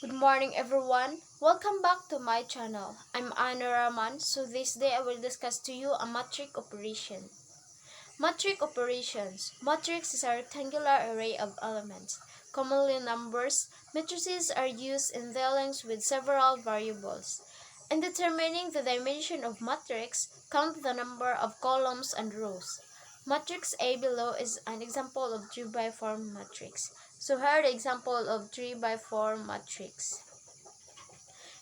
Good morning everyone. Welcome back to my channel. I'm Anna Raman. So this day I will discuss to you a matrix operation. Matrix operations. Matrix is a rectangular array of elements, commonly numbers. Matrices are used in dealing with several variables. In determining the dimension of matrix, count the number of columns and rows. Matrix A below is an example of 3 by 4 matrix. So here are the example of 3 by 4 matrix.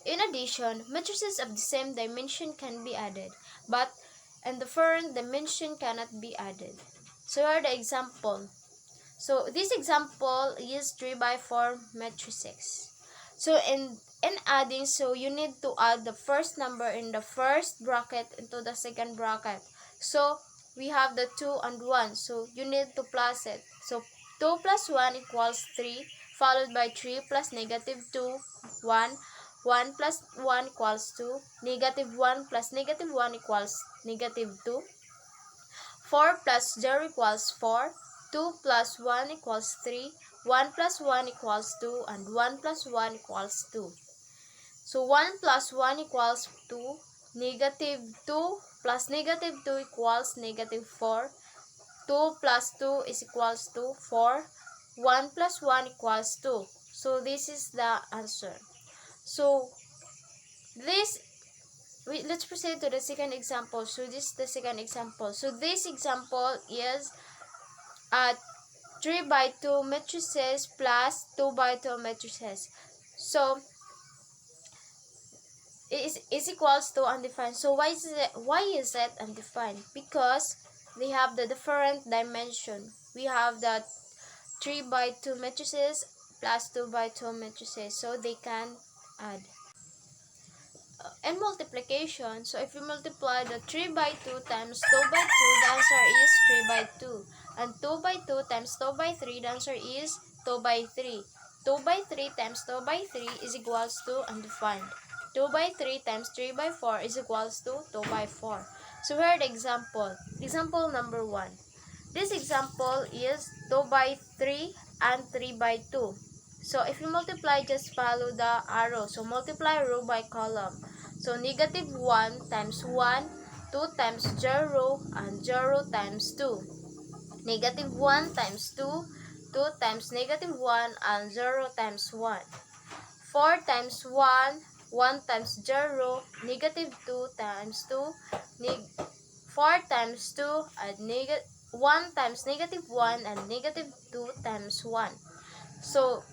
In addition, matrices of the same dimension can be added, but and different dimension cannot be added. So here are the example. So this example is 3 by 4 matrices. So in adding, so you need to add the first number in the first bracket into the second bracket. So we have the 2 and 1. So you need to plus it. So 2 plus 1 equals 3, followed by 3 plus negative 2, 1. 1 plus 1 equals 2. Negative 1 plus negative 1 equals negative 2. 4 plus 0 equals 4. 2 plus 1 equals 3. 1 plus 1 equals 2. And 1 plus 1 equals 2. So 1 plus 1 equals 2. Negative 2 plus negative 2 equals negative 4. 2 plus 2 is equals to 4. 1 plus 1 equals 2. So this is the answer. So this let's proceed to the second example. So this is the second example. So this example is 3 by 2 matrices plus 2 by 2 matrices. So is equals to undefined. So why is it undefined? Because they have the different dimension. We have the 3 by 2 matrices plus 2 by 2 matrices, so they can add. And multiplication, so if you multiply the 3 by 2 times 2 by 2, the answer is 3 by 2. And 2 by 2 times 2 by 3, the answer is 2 by 3. 2 by 3 times 2 by 3 is equals to undefined. 2 by 3 times 3 by 4 is equals to 2 by 4. So here are the example. Example number 1. This example is 2 by 3 and 3 by 2. So if you multiply, just follow the arrow. So multiply row by column. So negative 1 times 1, 2 times 0, and 0 times 2. Negative 1 times 2, 2 times negative 1, and 0 times 1. 4 times 1, 1 times 0, negative 2 times 2, 4 times 2, and 1 times negative 1, and negative 2 times 1. So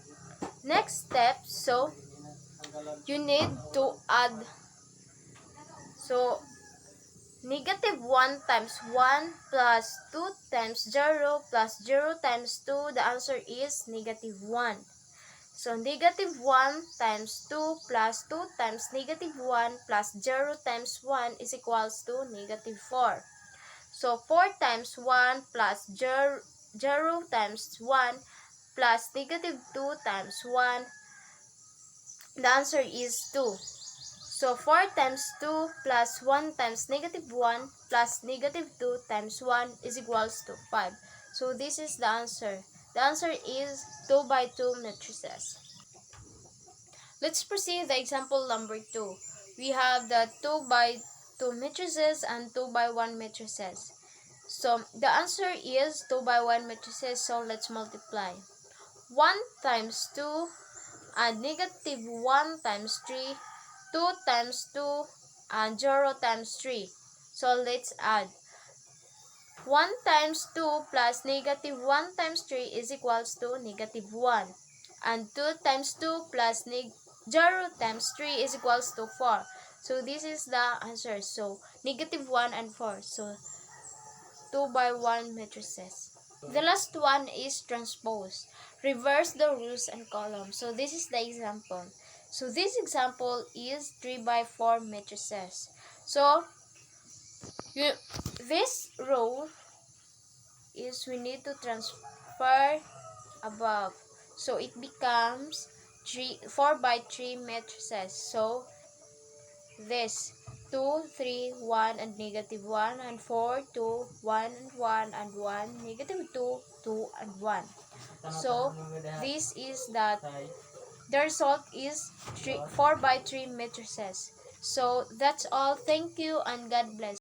next step, so you need to add. So negative 1 times 1 plus 2 times 0 plus 0 times 2, the answer is negative 1. So negative 1 times 2 plus 2 times negative 1 plus 0 times 1 is equals to negative 4. So 4 times 1 plus 0 times 1 plus negative 2 times 1, the answer is 2. So 4 times 2 plus 1 times negative 1 plus negative 2 times 1 is equals to 5. So this is the answer. The answer is 2 by 2 matrices. Let's proceed the example number 2. We have the 2 by 2 matrices and 2 by 1 matrices. So the answer is 2 by 1 matrices, so let's multiply. 1 times 2 and negative 1 times 3, 2 times 2, and 0 times 3. So let's add. 1 times 2 plus negative 1 times 3 is equals to negative 1. And 2 times 2 plus 0 times 3 is equals to 4. So this is the answer. So negative 1 and 4. So 2 by 1 matrices. The last one is transpose. Reverse the rows and columns. So this is the example. So this example is 3 by 4 matrices. So this row is we need to transfer above. So it becomes 4 by 3 matrices. So this 2, 3, 1, and negative 1, and 4, 2, 1, and 1, and 1, negative 2, 2, and 1. So this is that The result is 4 by 3 matrices. So that's all. Thank you and God bless.